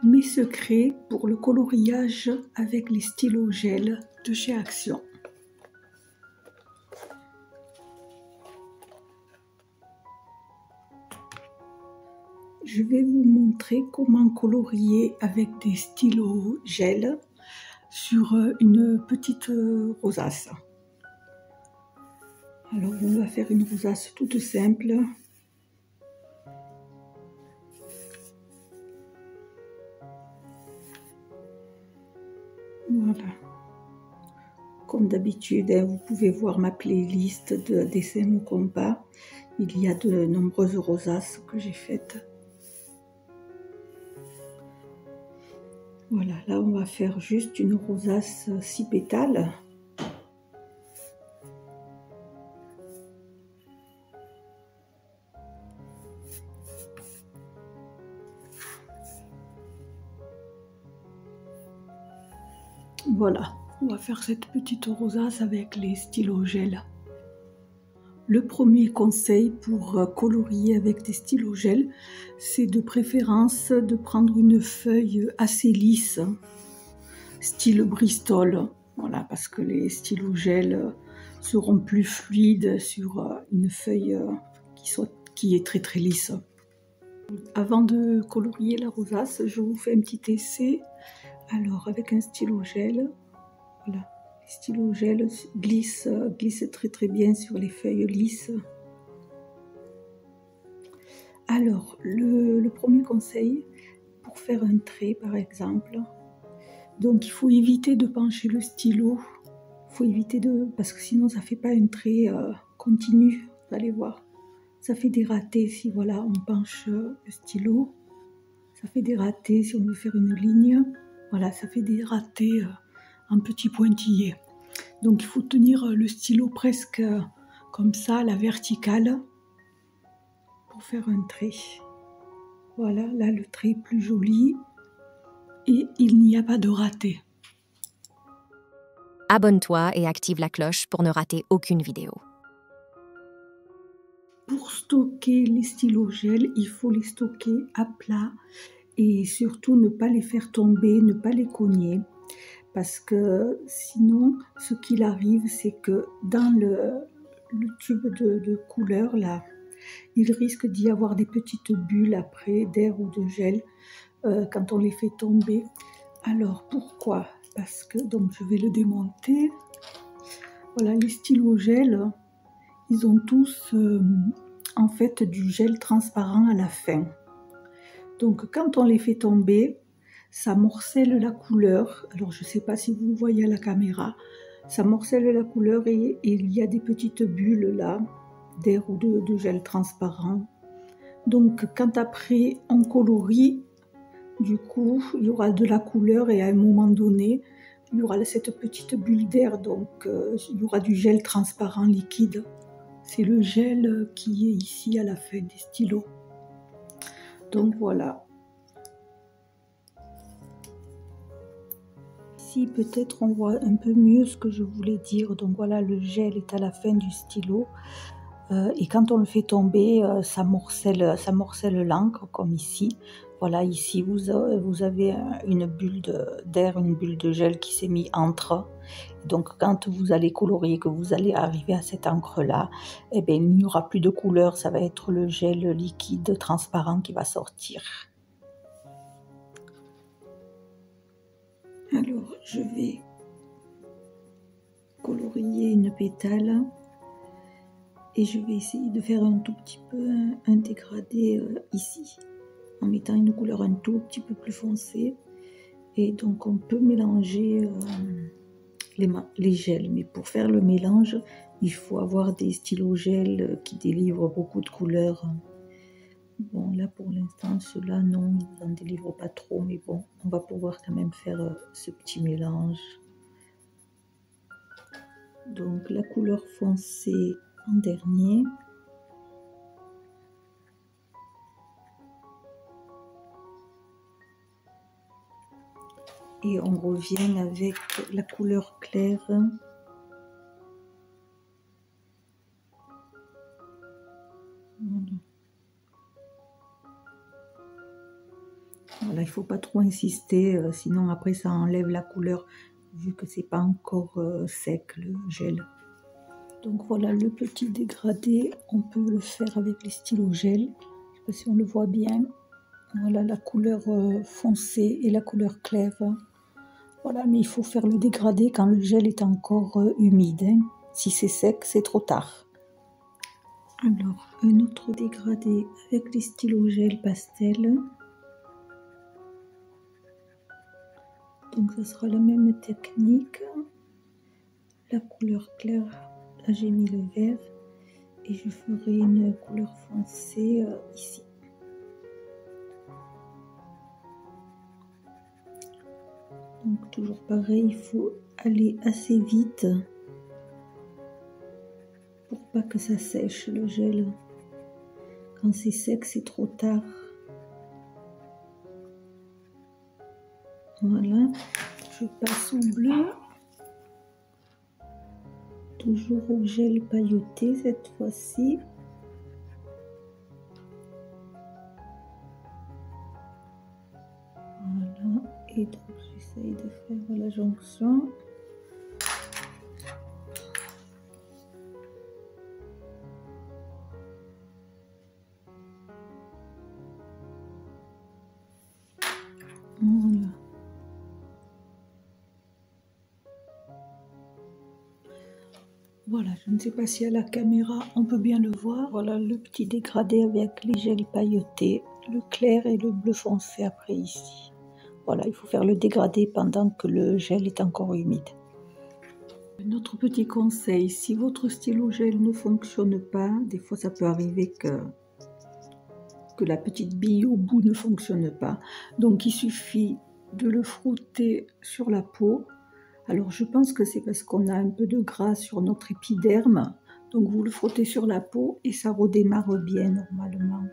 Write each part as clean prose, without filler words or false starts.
Mes secrets pour le coloriage avec les stylos gel de chez Action. Je vais vous montrer comment colorier avec des stylos gel sur une petite rosace. Alors on va faire une rosace toute simple. Voilà. Comme d'habitude, vous pouvez voir ma playlist de dessins au compas. Il y a de nombreuses rosaces que j'ai faites. Voilà, là on va faire juste une rosace 6 pétales. Voilà, on va faire cette petite rosace avec les stylos gel. Le premier conseil pour colorier avec des stylos gel, c'est de préférence de prendre une feuille assez lisse, style Bristol. Voilà, parce que les stylos gel seront plus fluides sur une feuille qui est très très lisse. Avant de colorier la rosace, je vous fais un petit essai. Alors, avec un stylo gel, voilà, les stylos gel glissent très très bien sur les feuilles lisses. Alors, le premier conseil, pour faire un trait par exemple, donc il faut éviter de pencher le stylo, parce que sinon ça fait pas un trait continu, vous allez voir. Ça fait des ratés si voilà, on penche le stylo, ça fait des ratés si on veut faire une ligne, voilà, ça fait des ratés en petits pointillés. Donc il faut tenir le stylo presque comme ça, à la verticale, pour faire un trait. Voilà, là le trait est plus joli et il n'y a pas de raté. Abonne-toi et active la cloche pour ne rater aucune vidéo. Pour stocker les stylos gel, il faut les stocker à plat et surtout ne pas les faire tomber, ne pas les cogner. Parce que sinon, ce qu'il arrive, c'est que dans le tube de couleur, là, il risque d'y avoir des petites bulles après d'air ou de gel quand on les fait tomber. Alors, pourquoi? Parce que, donc je vais le démonter. Voilà, les stylos gel, ils ont tous en fait du gel transparent à la fin. Donc quand on les fait tomber, ça morcelle la couleur. Alors je ne sais pas si vous voyez à la caméra, ça morcelle la couleur et il y a des petites bulles là, d'air ou de gel transparent. Donc quand après on colorie, du coup il y aura de la couleur et à un moment donné, il y aura cette petite bulle d'air, donc il y aura du gel transparent liquide. C'est le gel qui est ici à la fin des stylos. Donc voilà. Ici peut-être on voit un peu mieux ce que je voulais dire. Donc voilà, le gel est à la fin du stylo. Et quand on le fait tomber, ça morcelle l'encre comme ici. Voilà, ici vous avez une bulle d'air, une bulle de gel qui s'est mise entre. Donc quand vous allez colorier, que vous allez arriver à cette encre-là, eh bien, il n'y aura plus de couleur, ça va être le gel liquide transparent qui va sortir. Alors je vais colorier une pétale. Et je vais essayer de faire un tout petit peu un dégradé ici, en mettant une couleur un tout petit peu plus foncée. Et donc on peut mélanger les gels, mais pour faire le mélange, il faut avoir des stylos gel qui délivrent beaucoup de couleurs. Bon, là pour l'instant, ceux-là, non, ils n'en délivrent pas trop, mais bon, on va pouvoir quand même faire ce petit mélange. Donc la couleur foncée en dernier. Et on revient avec la couleur claire. Voilà. Voilà, il ne faut pas trop insister, sinon après ça enlève la couleur vu que c'est pas encore sec le gel. Donc voilà le petit dégradé, on peut le faire avec les stylos gel. Je ne sais pas si on le voit bien. Voilà la couleur foncée et la couleur claire. Voilà, mais il faut faire le dégradé quand le gel est encore humide. Hein. Si c'est sec, c'est trop tard. Alors, un autre dégradé avec les stylos gel pastel. Donc ça sera la même technique. La couleur claire, là j'ai mis le vert. Et je ferai une couleur foncée ici. Donc toujours pareil, il faut aller assez vite pour pas que ça sèche le gel. Quand c'est sec, c'est trop tard. Voilà, je passe au bleu. Toujours au gel pailleté cette fois-ci. Voilà, et donc j'essaye de faire la jonction. Voilà. Voilà, je ne sais pas si à la caméra on peut bien le voir. Voilà le petit dégradé avec les gels pailletés, le clair et le bleu foncé après ici. Voilà, il faut faire le dégradé pendant que le gel est encore humide. Un autre petit conseil, si votre stylo gel ne fonctionne pas, des fois ça peut arriver que la petite bille au bout ne fonctionne pas. Donc il suffit de le frotter sur la peau. Alors je pense que c'est parce qu'on a un peu de gras sur notre épiderme. Donc vous le frottez sur la peau et ça redémarre bien normalement.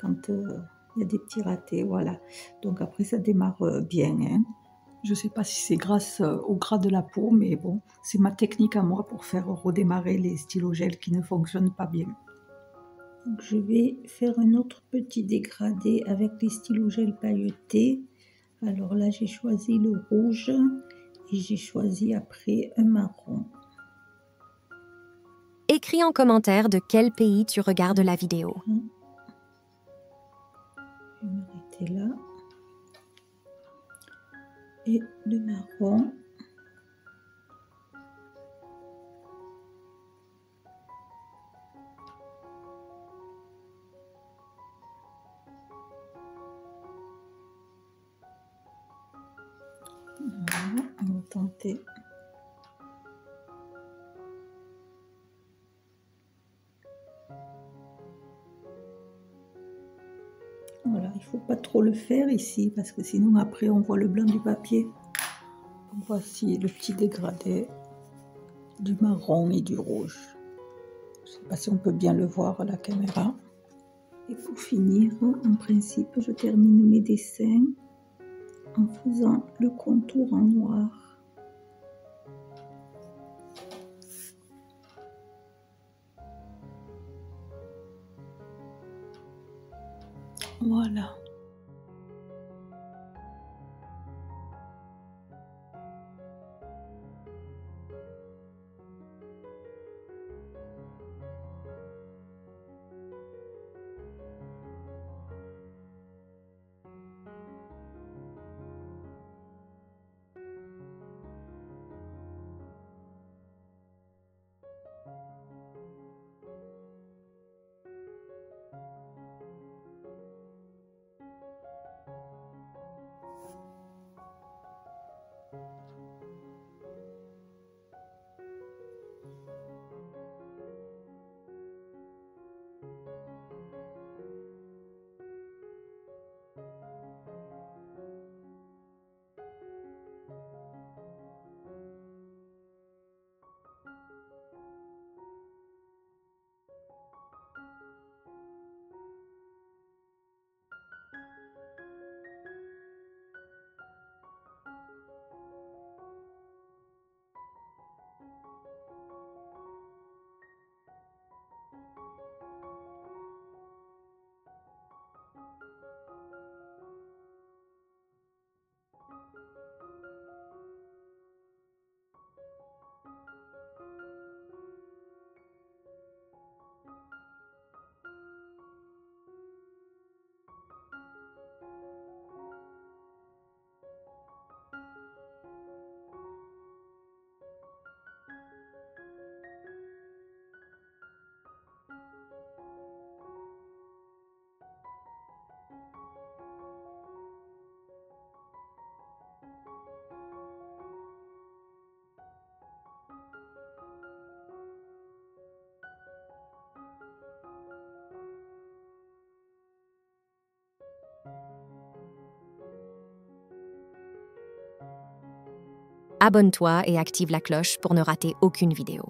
Quand il y a des petits ratés, voilà. Donc après ça démarre bien. Hein. Je ne sais pas si c'est grâce au gras de la peau, mais bon, c'est ma technique à moi pour faire redémarrer les stylos gel qui ne fonctionnent pas bien. Donc je vais faire un autre petit dégradé avec les stylos gel pailletés. Alors là j'ai choisi le rouge et j'ai choisi après un marron. Écris en commentaire de quel pays tu regardes la vidéo. Je vais m'arrêter là. Et le marron. Voilà, on va tenter. Voilà, il ne faut pas trop le faire ici parce que sinon après on voit le blanc du papier. Donc voici le petit dégradé du marron et du rouge. Je ne sais pas si on peut bien le voir à la caméra. Et pour finir, en principe, je termine mes dessins en faisant le contour en noir. Voilà. Abonne-toi et active la cloche pour ne rater aucune vidéo.